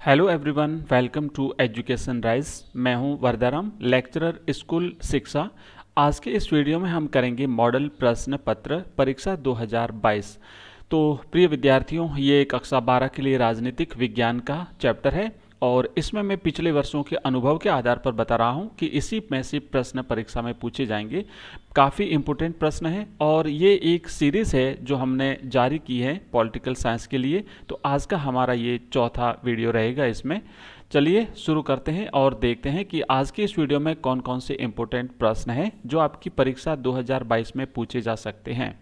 Hello everyone, welcome to Education Rise. मैं हूं Vardaram, lecturer school शिक्षा। आज के इस वीडियो में हम करेंगे मॉडल प्रश्न पत्र परीक्षा 2022। तो प्रिय विद्यार्थियों, ये कक्षा 12 के लिए राजनीतिक विज्ञान का चैप्टर है और इसमें मैं पिछले वर्षों के अनुभव के आधार पर बता रहा हूँ कि इसी में से प्रश्न परीक्षा में पूछे जाएंगे। काफ़ी इम्पोर्टेंट प्रश्न है और ये एक सीरीज़ है जो हमने जारी की है पॉलिटिकल साइंस के लिए। तो आज का हमारा ये चौथा वीडियो रहेगा इसमें। चलिए शुरू करते हैं और देखते हैं कि आज के इस वीडियो में कौन कौन से इम्पोर्टेंट प्रश्न हैं जो आपकी परीक्षा 2022 में पूछे जा सकते हैं।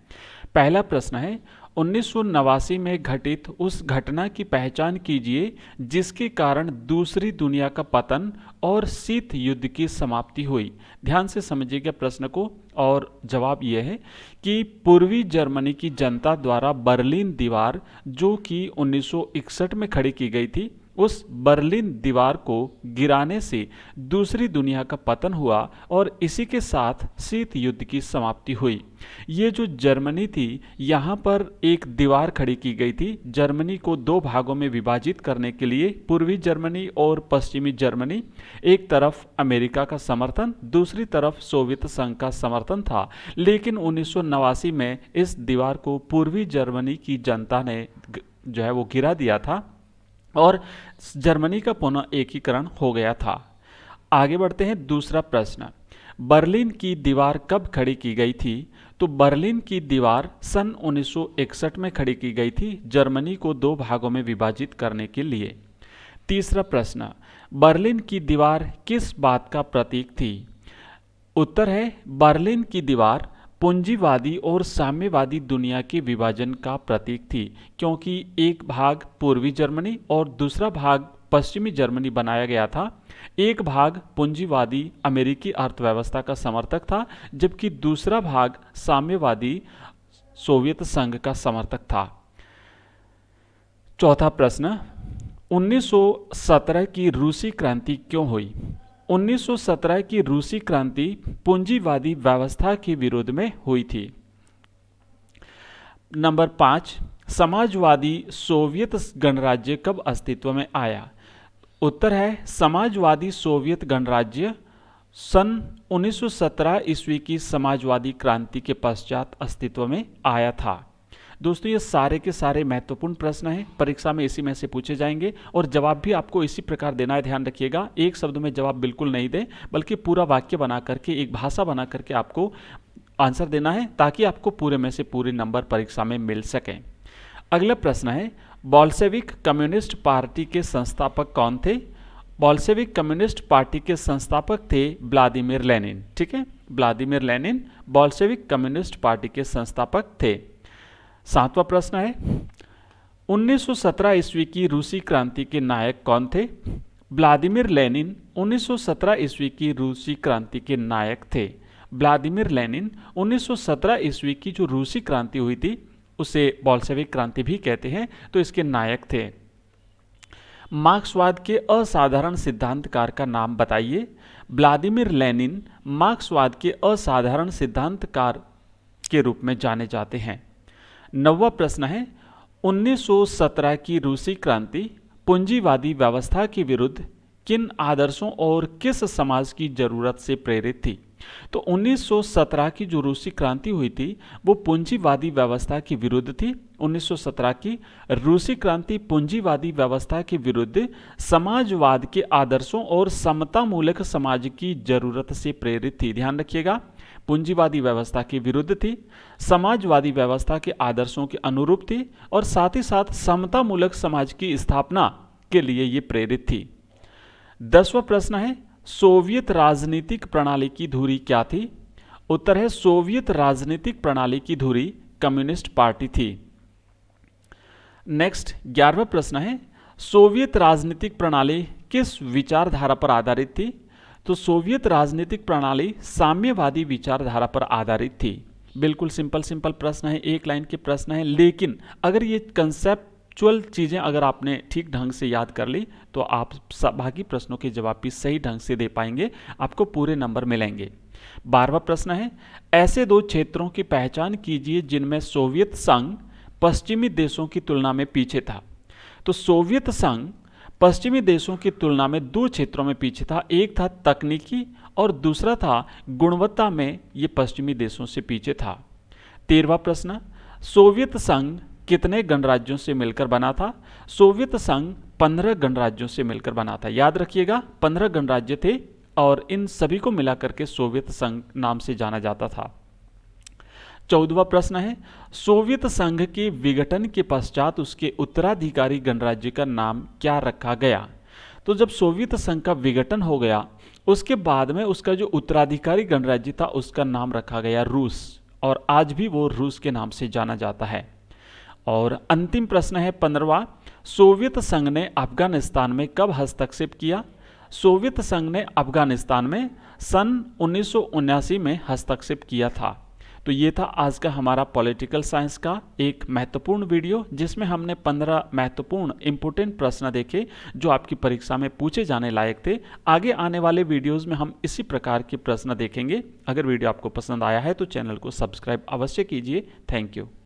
पहला प्रश्न है, 1989 में घटित उस घटना की पहचान कीजिए जिसके कारण दूसरी दुनिया का पतन और शीत युद्ध की समाप्ति हुई। ध्यान से समझिएगा प्रश्न को। और जवाब यह है कि पूर्वी जर्मनी की जनता द्वारा बर्लिन दीवार, जो कि 1961 में खड़ी की गई थी, उस बर्लिन दीवार को गिराने से दूसरी दुनिया का पतन हुआ और इसी के साथ शीत युद्ध की समाप्ति हुई। ये जो जर्मनी थी, यहाँ पर एक दीवार खड़ी की गई थी जर्मनी को दो भागों में विभाजित करने के लिए। पूर्वी जर्मनी और पश्चिमी जर्मनी, एक तरफ अमेरिका का समर्थन, दूसरी तरफ सोवियत संघ का समर्थन था। लेकिन 1989 में इस दीवार को पूर्वी जर्मनी की जनता ने जो है वो गिरा दिया था और जर्मनी का पुनः एकीकरण हो गया था। आगे बढ़ते हैं। दूसरा प्रश्न, बर्लिन की दीवार कब खड़ी की गई थी? तो बर्लिन की दीवार सन 1961 में खड़ी की गई थी जर्मनी को दो भागों में विभाजित करने के लिए। तीसरा प्रश्न, बर्लिन की दीवार किस बात का प्रतीक थी? उत्तर है, बर्लिन की दीवार पूंजीवादी और साम्यवादी दुनिया के विभाजन का प्रतीक थी, क्योंकि एक भाग पूर्वी जर्मनी और दूसरा भाग पश्चिमी जर्मनी बनाया गया था। एक भाग पूंजीवादी अमेरिकी अर्थव्यवस्था का समर्थक था, जबकि दूसरा भाग साम्यवादी सोवियत संघ का समर्थक था। चौथा प्रश्न, 1917 की रूसी क्रांति क्यों हुई? 1917 की रूसी क्रांति पूंजीवादी व्यवस्था के विरोध में हुई थी। नंबर 5, समाजवादी सोवियत गणराज्य कब अस्तित्व में आया? उत्तर है, समाजवादी सोवियत गणराज्य सन 1917 ईस्वी की समाजवादी क्रांति के पश्चात अस्तित्व में आया था। दोस्तों, ये सारे के सारे महत्वपूर्ण प्रश्न हैं, परीक्षा में इसी में से पूछे जाएंगे और जवाब भी आपको इसी प्रकार देना है। ध्यान रखिएगा, एक शब्द में जवाब बिल्कुल नहीं दें, बल्कि पूरा वाक्य बना करके, एक भाषा बना करके आपको आंसर देना है, ताकि आपको पूरे में से पूरे नंबर परीक्षा में मिल सकें। अगला प्रश्न है, बोल्शेविक कम्युनिस्ट पार्टी के संस्थापक कौन थे? बोल्शेविक कम्युनिस्ट पार्टी के संस्थापक थे व्लादिमीर लेनिन। ठीक है, Vladimir Lenin Bolshevik communist party के संस्थापक थे। सातवां प्रश्न है, 1917 ईस्वी की रूसी क्रांति के नायक कौन थे? व्लादिमीर लेनिन 1917 ईस्वी की रूसी क्रांति के नायक थे। व्लादिमीर लेनिन 1917 ईस्वी की जो रूसी क्रांति हुई थी उसे बोल्शेविक क्रांति भी कहते हैं, तो इसके नायक थे। मार्क्सवाद के असाधारण सिद्धांतकार का नाम बताइए। व्लादिमीर लेनिन मार्क्सवाद के असाधारण सिद्धांतकार के रूप में जाने जाते हैं। नौवां प्रश्न है, 1917 की रूसी क्रांति पूंजीवादी व्यवस्था के विरुद्ध किन आदर्शों और किस समाज की जरूरत से प्रेरित थी? तो 1917 की जो रूसी क्रांति हुई थी वो पूंजीवादी व्यवस्था के विरुद्ध थी। 1917 की रूसी क्रांति पूंजीवादी व्यवस्था के विरुद्ध समाजवाद के आदर्शों और समतामूलक समाज की जरूरत से प्रेरित थी। ध्यान रखिएगा, पूंजीवादी व्यवस्था के विरुद्ध थी, समाजवादी व्यवस्था के आदर्शों के अनुरूप थी और साथ ही साथ समतामूलक समाज की स्थापना के लिए ये प्रेरित थी। 10वां प्रश्न है, सोवियत राजनीतिक प्रणाली की धुरी क्या थी? उत्तर है, सोवियत राजनीतिक प्रणाली की धुरी कम्युनिस्ट पार्टी थी। नेक्स्ट 11वां प्रश्न है, सोवियत राजनीतिक प्रणाली किस विचारधारा पर आधारित थी? तो सोवियत राजनीतिक प्रणाली साम्यवादी विचारधारा पर आधारित थी। बिल्कुल सिंपल प्रश्न है, एक लाइन के प्रश्न है, लेकिन अगर ये कंसेप्चुअल चीज़ें अगर आपने ठीक ढंग से याद कर ली तो आप बाकी प्रश्नों के जवाब भी सही ढंग से दे पाएंगे, आपको पूरे नंबर मिलेंगे। 12वां प्रश्न है, ऐसे दो क्षेत्रों की पहचान कीजिए जिनमें सोवियत संघ पश्चिमी देशों की तुलना में पीछे था। तो सोवियत संघ पश्चिमी देशों की तुलना में 2 क्षेत्रों में पीछे था। एक था तकनीकी और दूसरा था गुणवत्ता में ये पश्चिमी देशों से पीछे था। 13वां प्रश्न, सोवियत संघ कितने गणराज्यों से मिलकर बना था? सोवियत संघ 15 गणराज्यों से मिलकर बना था। याद रखिएगा 15 गणराज्य थे और इन सभी को मिलाकर के सोवियत संघ नाम से जाना जाता था। 14वां प्रश्न है, सोवियत संघ के विघटन के पश्चात उसके उत्तराधिकारी गणराज्य का नाम क्या रखा गया? तो जब सोवियत संघ का विघटन हो गया उसके बाद में उसका जो उत्तराधिकारी गणराज्य था उसका नाम रखा गया रूस, और आज भी वो रूस के नाम से जाना जाता है। और अंतिम प्रश्न है 15वां, सोवियत संघ ने अफगानिस्तान में कब हस्तक्षेप किया? सोवियत संघ ने अफगानिस्तान में सन 1979 में हस्तक्षेप किया था। तो ये था आज का हमारा पॉलिटिकल साइंस का एक महत्वपूर्ण वीडियो, जिसमें हमने 15 महत्वपूर्ण इंपोर्टेंट प्रश्न देखे जो आपकी परीक्षा में पूछे जाने लायक थे। आगे आने वाले वीडियोस में हम इसी प्रकार के प्रश्न देखेंगे। अगर वीडियो आपको पसंद आया है तो चैनल को सब्सक्राइब अवश्य कीजिए। Thank you.